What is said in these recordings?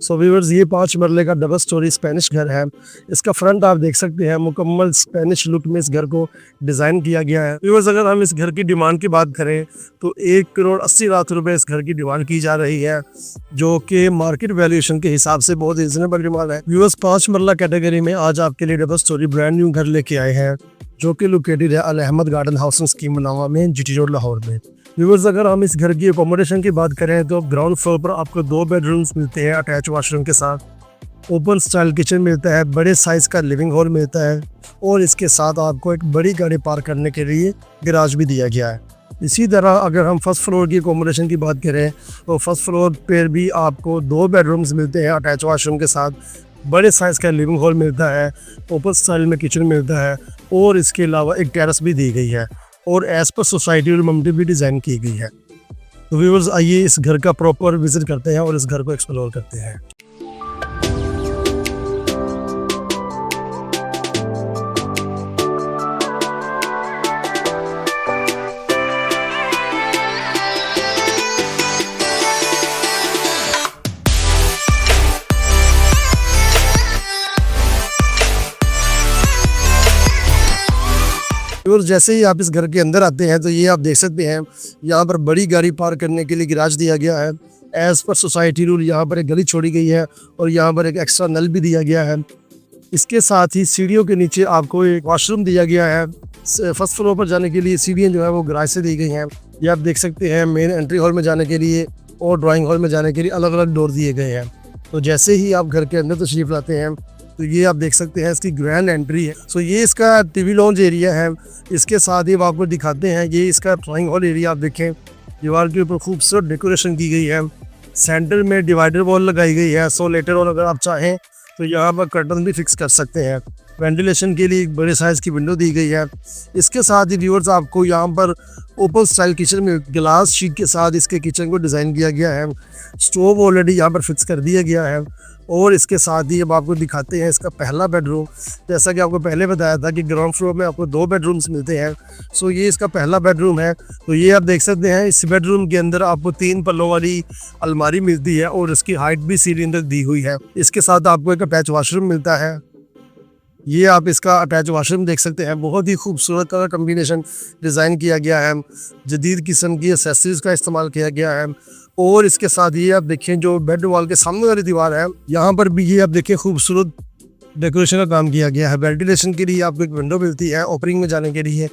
So viewers, ये 5 मरले का डबल स्टोरी स्पेनिश घर है। इसका फ्रंट आप देख सकते हैं, मुकम्मल स्पेनिश लुक में इस घर को डिज़ाइन किया गया है। व्यूअर्स, अगर हम इस घर की डिमांड की बात करें तो 1,80,00,000 रुपए इस घर की डिमांड की जा रही है, जो कि मार्केट वैल्यूएशन के हिसाब से बहुत रीजनेबल डिमांड है। व्यूअर्स, 5 मरला कैटेगरी में आज आपके लिए डबल स्टोरी ब्रांड न्यू घर लेके आए हैं, जो कि लोकेटेड है अल अहमद गार्डन हाउसिंग स्कीम मनावा में, जीटी रोड लाहौर में। व्यूअर्स, अगर हम इस घर की अकोमोडेशन की बात करें तो ग्राउंड फ्लोर पर आपको 2 बेडरूम्स मिलते हैं अटैच वॉशरूम के साथ, ओपन स्टाइल किचन मिलता है, बड़े साइज़ का लिविंग हॉल मिलता है और इसके साथ आपको एक बड़ी गाड़ी पार्क करने के लिए गैराज भी दिया गया है। इसी तरह अगर हम फर्स्ट फ्लोर की अकोमोडेशन की बात करें तो फर्स्ट फ्लोर पर भी आपको 2 बेडरूम्स मिलते हैं अटैच वॉशरूम के साथ, बड़े साइज़ का लिविंग हॉल मिलता है, ओपन स्टाइल में किचन मिलता है और इसके अलावा एक टेरेस भी दी गई है और एज पर सोसाइटी और मम्टी भी डिज़ाइन की गई है। तो व्यूअर्स, आइए इस घर का प्रॉपर विजिट करते हैं और इस घर को एक्सप्लोर करते हैं। और जैसे ही आप इस घर के अंदर आते हैं तो ये आप देख सकते हैं, यहाँ पर बड़ी गाड़ी पार्क करने के लिए गैराज दिया गया है। एज़ पर सोसाइटी रूल यहाँ पर एक गली छोड़ी गई है और यहाँ पर एक एक्स्ट्रा नल भी दिया गया है। इसके साथ ही सीढ़ियों के नीचे आपको एक वॉशरूम दिया गया है। फर्स्ट फ्लोर पर जाने के लिए सीढ़ियाँ जो है वो गैराज से दी गई हैं। ये आप देख सकते हैं, मेन एंट्री हॉल में जाने के लिए और ड्राइंग हॉल में जाने के लिए अलग अलग डोर दिए गए हैं। तो जैसे ही आप घर के अंदर तशरीफ़ लाते हैं तो ये आप देख सकते हैं, इसकी ग्रैंड एंट्री है। सो ये इसका टीवी लॉन्च एरिया है। इसके साथ ही आपको दिखाते हैं, ये इसका ड्राइंग हॉल एरिया। आप देखें, दीवार के ऊपर खूबसूरत डेकोरेशन की गई है, सेंटर में डिवाइडर वॉल लगाई गई है। सो लेटर ऑन अगर आप चाहें तो यहाँ पर कर्टन भी फिक्स कर सकते हैं। वेंटिलेशन के लिए एक बड़े साइज़ की विंडो दी गई है। इसके साथ ही व्यूअर्स, आपको यहाँ पर ओपन स्टाइल किचन में ग्लास शीट के साथ इसके किचन को डिज़ाइन किया गया है। स्टोव ऑलरेडी यहाँ पर फिक्स कर दिया गया है और इसके साथ ही अब आपको दिखाते हैं इसका पहला बेडरूम। जैसा कि आपको पहले बताया था कि ग्राउंड फ्लोर में आपको 2 बेडरूम्स मिलते हैं। सो ये इसका पहला बेडरूम है। तो ये आप देख सकते हैं, इस बेडरूम के अंदर आपको 3 पल्लों वाली अलमारी मिलती है और इसकी हाइट भी सीढ़ी अंदर दी हुई है। इसके साथ आपको एक अटैच वॉशरूम मिलता है। ये आप इसका अटैच वॉशरूम देख सकते हैं, बहुत ही खूबसूरत कलर कम्बिनेशन डिज़ाइन किया गया है, जदीद किस्म की एक्सेसरीज का इस्तेमाल किया गया है। और इसके साथ ये आप देखें, जो बेड वॉल के सामने वाली दीवार है, यहाँ पर भी ये आप देखें खूबसूरत डेकोरेशन का काम किया गया है। वेंटिलेशन के लिए आपको एक विंडो मिलती है ओपनिंग में जाने के लिए।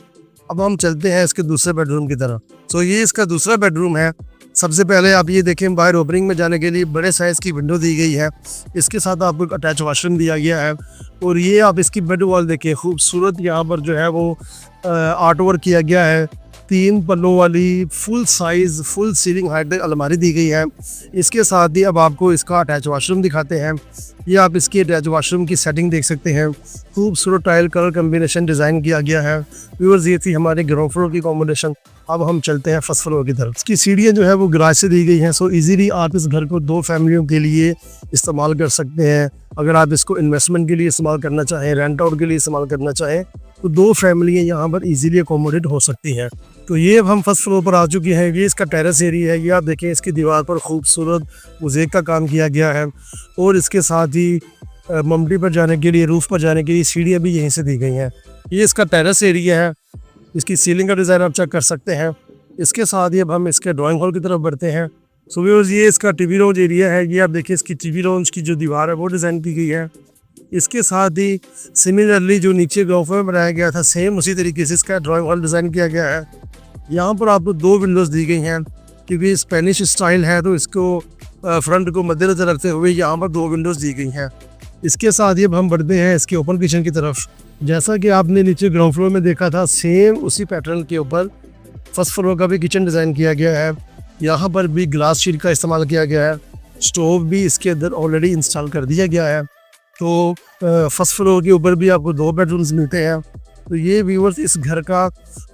अब हम चलते हैं इसके दूसरे बेडरूम की तरफ। तो ये इसका दूसरा बेडरूम है। सबसे पहले आप ये देखें, बाहर ओपनिंग में जाने के लिए बड़े साइज़ की विंडो दी गई है। इसके साथ आपको एक अटैच वॉशरूम दिया गया है और ये आप इसकी बेड वॉल देखें, खूबसूरत यहाँ पर जो है वो आर्ट वर्क किया गया है। 3 पल्लों वाली full size full ceiling height अलमारी दी गई है। इसके साथ ही अब आपको इसका अटैच वॉशरूम दिखाते हैं। ये आप इसकी अटैच वॉशरूम की सेटिंग देख सकते हैं, खूबसूरत टाइल कलर कम्बिनेशन डिज़ाइन किया गया है। व्यूअर्स, ये थी हमारे ग्राउंड फ्लोर की अकोमोडेशन। अब हम चलते हैं फर्स्ट फ्लोर की तरफ। इसकी सीढ़ियाँ जो है वो गैराज से दी गई हैं। सो इजीली आप इस घर को 2 फैमिलियों के लिए इस्तेमाल कर सकते हैं। अगर आप इसको इन्वेस्टमेंट के लिए इस्तेमाल करना चाहें, रेंट आउट के लिए इस्तेमाल करना चाहें, तो 2 फैमिलियाँ यहाँ पर इजीली अकोमोडेट हो सकती हैं। तो ये अब हम फर्स्ट फ्लोर पर आ चुके हैं। ये इसका टेरेस एरिया है। ये आप देखें, इसकी दीवार पर खूबसूरत मोज़ेक का काम किया गया है और इसके साथ ही मम्टी पर जाने के लिए, रूफ़ पर जाने के लिए सीढ़ियाँ भी यहीं से दी गई हैं। ये इसका टेरेस एरिया है। इसकी सीलिंग का डिज़ाइन आप चेक कर सकते हैं। इसके साथ ही अब हम इसके ड्राइंग हॉल की तरफ बढ़ते हैं। सो व्यूअर्स, ये इसका टीवी लॉन्च एरिया है। ये आप देखिए, इसकी टीवी लॉन्च की जो दीवार है वो डिज़ाइन की गई है। इसके साथ ही सिमिलरली जो नीचे ग्राउंड फ्लोर में बनाया गया था, सेम उसी तरीके से इसका ड्राइंग हॉल डिज़ाइन किया गया है। यहाँ पर आपको 2 विंडोज़ दी गई हैं, क्योंकि स्पेनिश स्टाइल है तो इसको फ्रंट को मद्देनज़र रखते हुए यहाँ पर 2 विंडोज़ दी गई हैं। इसके साथ ही अब हम बढ़ते हैं इसके ओपन किचन की तरफ। जैसा कि आपने नीचे ग्राउंड फ्लोर में देखा था, सेम उसी पैटर्न के ऊपर फर्स्ट फ्लोर का भी किचन डिज़ाइन किया गया है। यहाँ पर भी ग्लास शीट का इस्तेमाल किया गया है। स्टोव भी इसके अंदर ऑलरेडी इंस्टॉल कर दिया गया है। तो फर्स्ट फ्लोर के ऊपर भी आपको 2 बेडरूम्स मिलते हैं। तो ये व्यूअर्स, इस घर का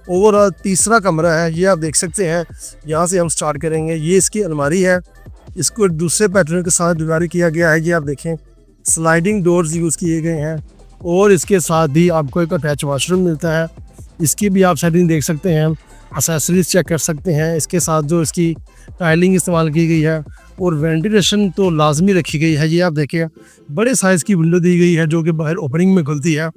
ओवरऑल तीसरा कमरा है। ये आप देख सकते हैं, यहाँ से हम स्टार्ट करेंगे। ये इसकी अलमारी है। इसको एक दूसरे पैटर्न के साथ डिज़ाइन किया गया है। ये आप देखें, स्लाइडिंग डोर्स यूज़ किए गए हैं और इसके साथ ही आपको एक अटैच वॉशरूम मिलता है। इसकी भी आप सेटिंग देख सकते हैं, एक्सेसरीज चेक कर सकते हैं। इसके साथ जो इसकी टाइलिंग इस्तेमाल की गई है और वेंटिलेशन तो लाजमी रखी गई है। ये आप देखिए बड़े साइज़ की विंडो दी गई है जो कि बाहर ओपनिंग में खुलती है।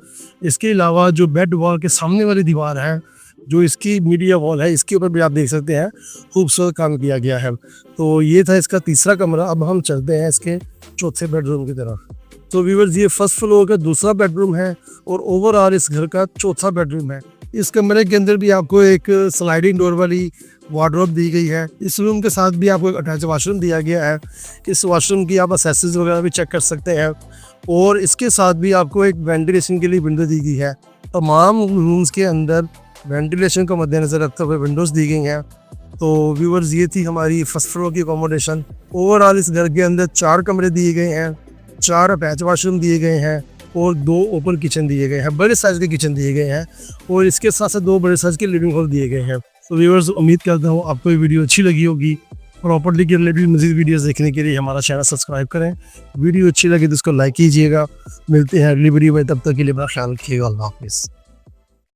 इसके अलावा जो बेड वॉल के सामने वाली दीवार है, जो इसकी मीडिया वॉल है, इसके ऊपर भी आप देख सकते हैं खूबसूरत काम किया गया है। तो ये था इसका तीसरा कमरा। अब हम चलते हैं इसके चौथे बेडरूम की तरफ। तो व्यूअर्स ये फर्स्ट फ्लोर का दूसरा बेडरूम है और ओवरऑल इस घर का चौथा बेडरूम है। इस कमरे के अंदर भी आपको एक स्लाइडिंग डोर वाली वार्डरोब दी गई है। इस रूम के साथ भी आपको एक अटैच वॉशरूम दिया गया है। इस वॉशरूम की आप एक्सेसरीज वगैरह भी चेक कर सकते हैं और इसके साथ भी आपको एक वेंटिलेशन के लिए विंडो दी गई है। तमाम रूम्स के अंदर वेंटिलेशन को मद्देनज़र रखते हुए विंडोज़ दी गई हैं। तो व्यूअर्स ये थी हमारी फर्स्ट फ्लोर की अकोमोडेशन। ओवरऑल इस घर के अंदर 4 कमरे दिए गए हैं, 4 अटैच वॉशरूम दिए गए हैं और 2 ओपन किचन दिए गए हैं, बड़े साइज़ के किचन दिए गए हैं और इसके साथ साथ 2 बड़े साइज़ के लिविंग हॉल दिए गए हैं। तो व्यूअर्स उम्मीद करता हूँ आपको ये वीडियो अच्छी लगी होगी। प्रॉपर्टी के रिलेटेड मज़ीद वीडियोस देखने के लिए हमारा चैनल सब्सक्राइब करें। वीडियो अच्छी लगी तो इसको लाइक कीजिएगा। मिलते हैं अगली वीडियो में, तब तक के लिए अपना ख्याल रखिएगा। अल्लाह हाफिज़।